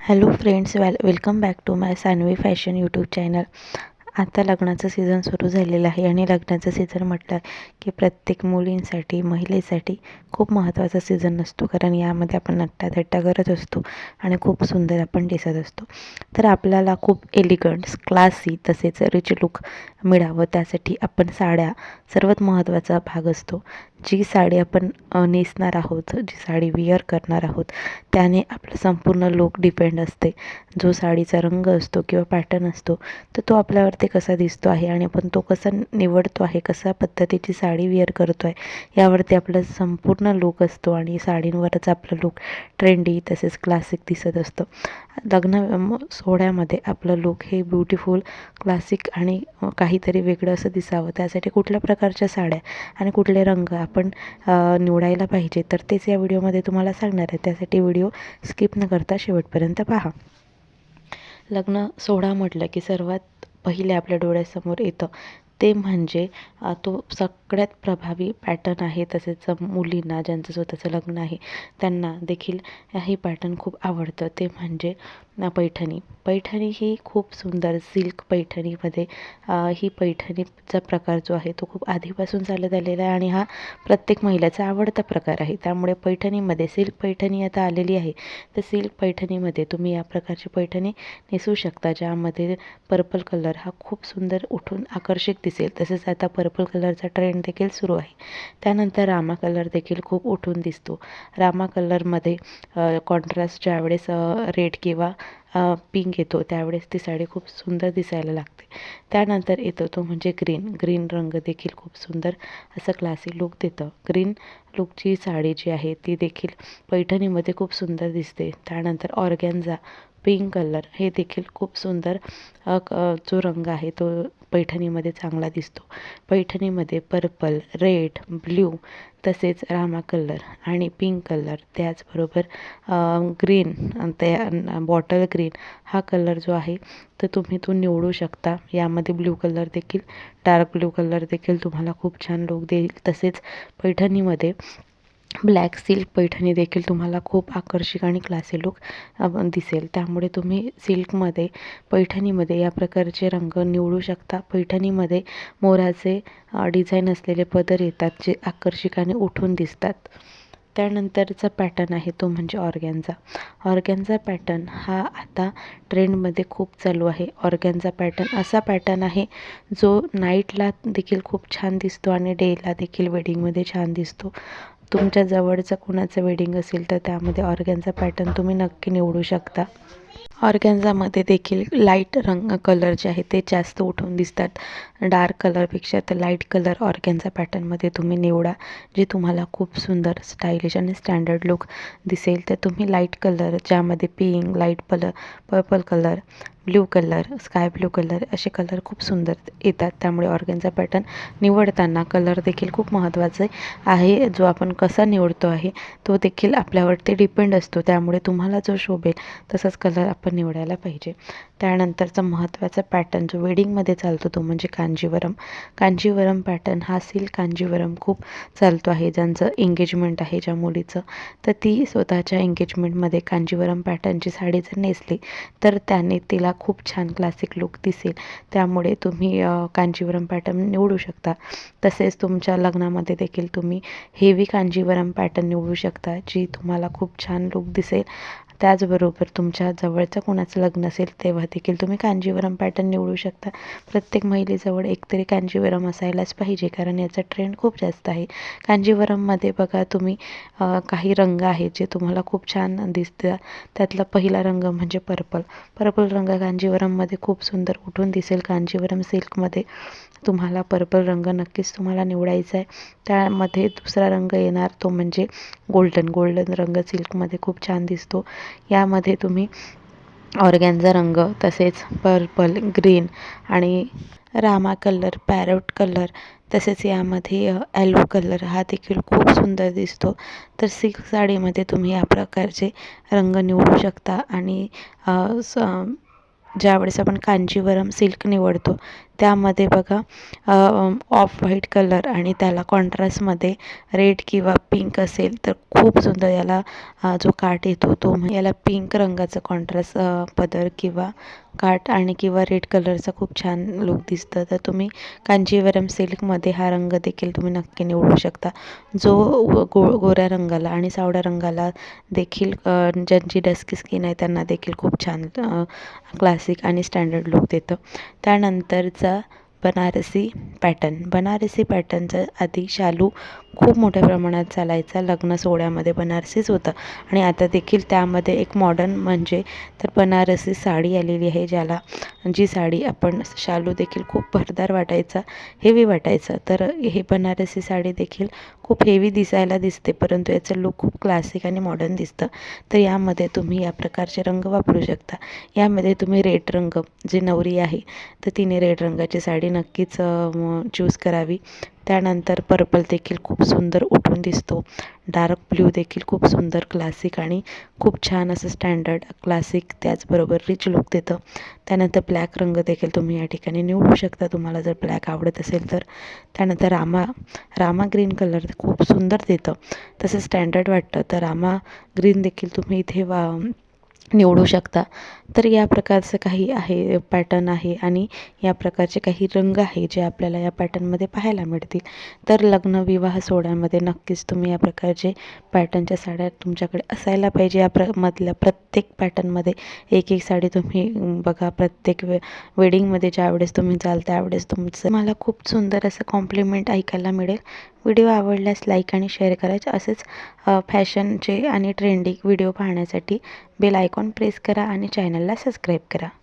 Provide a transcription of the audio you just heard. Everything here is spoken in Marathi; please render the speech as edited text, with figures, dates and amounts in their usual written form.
Hello friends, welcome back to my Sanvi fashion YouTube channel. आता लग्नाचं सीझन सुरू झालेलं आहे आणि लग्नाचं सीझन म्हटलं की प्रत्येक मुलींसाठी महिलेसाठी खूप महत्त्वाचा सीझन असतो, कारण यामध्ये आपण नट्टाथट्टा करत असतो आणि खूप सुंदर आपण दिसत असतो. तर आपल्याला खूप एलिगंट, क्लासी तसेच रिच लुक मिळावं त्यासाठी आपण साड्या सर्वात महत्त्वाचा भाग असतो. जी साडी आपण नेसणार आहोत, जी साडी विअर करणार आहोत त्याने आपलं संपूर्ण लुक डिपेंड असते. जो साडीचा रंग असतो किंवा पॅटर्न असतो तर तो आपल्यावरती कसा दिसतो आहे आणि आपण तो कसा निवडतो आहे, कशा पद्धतीची साडी विअर करतो आहे यावरती आपलं संपूर्ण लुक असतो आणि साडींवरच आपलं लुक ट्रेंडी तसेच क्लासिक दिसत असतं. सोहळ्यामध्ये आपलं लुक हे ब्युटिफुल, क्लासिक आणि काहीतरी वेगळं असं दिसावं त्यासाठी कुठल्या प्रकारच्या साड्या आणि कुठले रंग आपण निवडायला पाहिजे तर तेच या व्हिडिओमध्ये तुम्हाला सांगणार आहे. त्यासाठी व्हिडिओ स्किप न करता शेवटपर्यंत पहा. लग्न सोहळा म्हटलं की सर्वात पहिले आपल्या डोळ्यासमोर येतं ते म्हणजे तो सगळ्यात प्रभावी पॅटर्न आहे. तसेच मुलींना ज्यांचं स्वतःचं लग्न आहे त्यांना देखील हे पॅटर्न खूप आवडतं, ते म्हणजे पैठणी. पैठणी ही खूप सुंदर सिल्क पैठणीमध्ये ही पैठणीचा प्रकार जो आहे तो खूप आधीपासून चालत आलेला आहे आणि हा प्रत्येक महिलेचा आवडता प्रकार आहे. त्यामुळे पैठणीमध्ये सिल्क पैठणी आता आलेली आहे. तर सिल्क पैठणीमध्ये तुम्ही या प्रकारची पैठणी नेसू शकता, ज्यामध्ये पर्पल कलर हा खूप सुंदर उठून आकर्षक दिसेल. तसेच आता पर्पल कलरचा ट्रेंड देखील सुरू आहे. त्यानंतर रामा कलर देखील खूप उठून दिसतो. रामा कलरमध्ये कॉन्ट्रास्ट ज्यावेळेस रेड किंवा पिंक येतो त्यावेळेस ती साडी खूप सुंदर दिसायला लागते. त्यानंतर येतो तो म्हणजे ग्रीन रंग देखील खूप सुंदर असं क्लासी लुक देतं. ग्रीन लुकची साडी जी आहे ती देखील पैठणीमध्ये खूप सुंदर दिसते. त्यानंतर ऑर्गॅन्झा पिंक कलर हे देखील खूप सुंदर जो रंग आहे तो पैठणीमध्ये चांगला दिसतो. पैठणीमध्ये पर्पल, रेड, ब्ल्यू तसेच रामा कलर आणि पिंक कलर, त्याचबरोबर ग्रीन, त्या बॉटल ग्रीन हा कलर जो आहे तर तुम्ही तो निवडू शकता. यामध्ये ब्ल्यू कलर देखील, डार्क ब्ल्यू कलर देखील तुम्हाला खूप छान लुक देईल. तसेच पैठणीमध्ये ब्लॅक सिल्क पैठणी देखील तुम्हाला खूप आकर्षक आणि क्लासी लुक दिसेल. त्यामुळे तुम्ही सिल्कमध्ये, पैठणीमध्ये या प्रकारचे रंग निवडू शकता. पैठणीमध्ये मोराचे डिझाईन असलेले पदर येतात जे आकर्षक आणि उठून दिसतात. त्यानंतरचा पॅटर्न आहे तो म्हणजे ऑर्गॅन्झा. ऑर्गॅन्झा पॅटर्न हा आता ट्रेंडमध्ये खूप चालू आहे. ऑर्गॅन्झा पॅटर्न असा पॅटर्न आहे जो नाईटला देखील खूप छान दिसतो आणि डेला देखील वेडिंगमध्ये छान दिसतो. तुमच्या जवळचं कोणाचं वेडिंग असेल तर त्यामध्ये ऑर्गॅन्झा पॅटर्न तुम्ही नक्की निवडू शकता. ऑर्गॅन्झामध्ये देखील लाईट रंग कलर जे आहे ते जास्त उठून दिसतात. डार्क कलरपेक्षा तर लाईट कलर ऑर्गॅन्झा पॅटर्नमध्ये तुम्ही निवडा, जे तुम्हाला खूप सुंदर, स्टायलिश आणि स्टँडर्ड लुक दिसेल. तर तुम्ही लाईट कलर ज्यामध्ये pink, light purple colour, blue colour, sky blue colour असे कलर खूप सुंदर येतात. त्यामुळे ऑर्गॅन्झा पॅटर्न निवडताना कलर देखील खूप महत्त्वाचे आहे. जो आपण कसा निवडतो आहे तो देखील आपल्यावरती डिपेंड असतो. त्यामुळे तुम्हाला जो शोभेल तसाच कलर आपण निवडायला पाहिजे. त्यानंतरचा महत्त्वाचा पॅटर्न जो वेडिंगमध्ये चालतो तो म्हणजे कांजीवरम. कांजीवरम पॅटर्न हा सिल्क कांजीवरम खूप चालतो आहे. ज्यांचं एंगेजमेंट आहे, ज्या मुलीचं, तर ती स्वतःच्या एंगेजमेंटमध्ये कांजीवरम पॅटर्नची साडी जर नेसली तर त्याने तिला खूप छान क्लासिक लुक दिसेल. त्यामुळे तुम्ही कांजीवरम पॅटर्न निवडू शकता. तसेच तुमच्या लग्नामध्ये देखील तुम्ही हेवी कांजीवरम पॅटर्न निवडू शकता, जी तुम्हाला खूप छान लुक दिसेल. त्याचबरोबर तुमच्या जवळचं कोणाचं लग्न असेल तेव्हा देखील तुम्ही कांजीवरम पॅटर्न निवडू शकता. प्रत्येक महिलेजवळ एकतरी कांजीवरम असायलाच पाहिजे, कारण याचा ट्रेंड खूप जास्त आहे. कांजीवरममध्ये बघा तुम्ही काही रंग आहेत जे तुम्हाला खूप छान दिसतात. त्यातला पहिला रंग म्हणजे पर्पल रंग कांजीवरममध्ये खूप सुंदर उठून दिसेल. कांजीवरम सिल्कमध्ये तुम्हाला पर्पल रंग नक्कीच तुम्हाला निवडायचा आहे. त्यामध्ये दुसरा रंग येणार तो म्हणजे गोल्डन रंग सिल्कमध्ये खूप छान दिसतो. यामध्ये तुम्ही ऑर्गॅन्झा रंग, तसेच पर्पल, ग्रीन आणि रामा कलर, पॅरोट कलर, तसेच यामध्ये ॲलो कलर हा देखील खूप सुंदर दिसतो. तर सिल्क साडीमध्ये तुम्ही या प्रकारचे रंग निवडू शकता. आणि ज्यावेळेस आपण कांजीवरम सिल्क निवडतो त्यामध्ये बघा ऑफ व्हाईट कलर आणि त्याला कॉन्ट्रास्टमध्ये रेड किंवा पिंक असेल तर खूप सुंदर याला जो काठ येतो तो याला पिंक रंगाचा कॉन्ट्रास्ट पदर किंवा काठ आणि किंवा रेड कलरचा खूप छान लुक दिसतं. तर तुम्ही कांजीवरम सिल्कमध्ये हा रंग देखील तुम्ही नक्की निवडू शकता, जो गोऱ्या रंगाला आणि सावळ्या रंगाला देखील ज्यांची डस्की स्किन आहे त्यांना देखील खूप छान क्लासिक आणि स्टँडर्ड लुक देतं. त्यानंतरचा बनारसी पॅटर्नचा आधी शालू खूप मोठ्या प्रमाणात चालायचा, लग्न सोहळ्यामध्ये बनारसीच होतं आणि आता देखील त्यामध्ये एक मॉडर्न म्हणजे तर बनारसी साडी आलेली आहे, जी साडी आपण शालू देखील खूप भरदार वाटायचा, हेवी वाटायचा. तर हे बनारसी साडी देखील खूप हेवी दिसायला दिसते, परंतु याचं लुक खूप क्लासिक आणि मॉडर्न दिसतं. तर यामध्ये तुम्ही या प्रकारचे रंग वापरू शकता. यामध्ये तुम्ही रेड रंग, जी नवरी आहे तर तिने रेड रंगाची साडी नक्कीच चूज करावी. त्यानंतर पर्पल देखील खूप सुंदर उठून दिसतो. डार्क ब्ल्यू देखील खूप सुंदर क्लासिक आणि खूप छान असं स्टँडर्ड क्लासिक त्याचबरोबर रिच लुक देतं. त्यानंतर ब्लॅक रंग देखील तुम्ही या ठिकाणी निवडू शकता, तुम्हाला जर ब्लॅक आवडत असेल तर. त्यानंतर रामा ग्रीन कलर खूप सुंदर देतं, तसं स्टँडर्ड वाटतं, तर रामा ग्रीन देखील तुम्ही इथे निवडू शकता. तर या प्रकारचं काही आहे पॅटर्न आहे आणि या प्रकारचे काही रंग आहे जे आपल्याला या पॅटर्नमध्ये पाहायला मिळतील. तर लग्न विवाह सोहळ्यामध्ये नक्कीच तुम्ही या प्रकारचे पॅटर्नच्या साड्या तुमच्याकडे असायला पाहिजे. मधल्या प्रत्येक पॅटर्नमध्ये एक साडी तुम्ही बघा, प्रत्येक वेडिंगमध्ये ज्यावेळेस तुम्ही जाल त्यावेळेस मला खूप सुंदर असं कॉम्प्लिमेंट ऐकायला मिळेल. व्हिडिओ आवडल्यास लाईक आणि शेअर करायचे. असेच फॅशनचे आणि ट्रेंडिंग व्हिडिओ पाहण्यासाठी बेल आयकॉन प्रेस करा आणि चॅनलला सबस्क्राईब करा.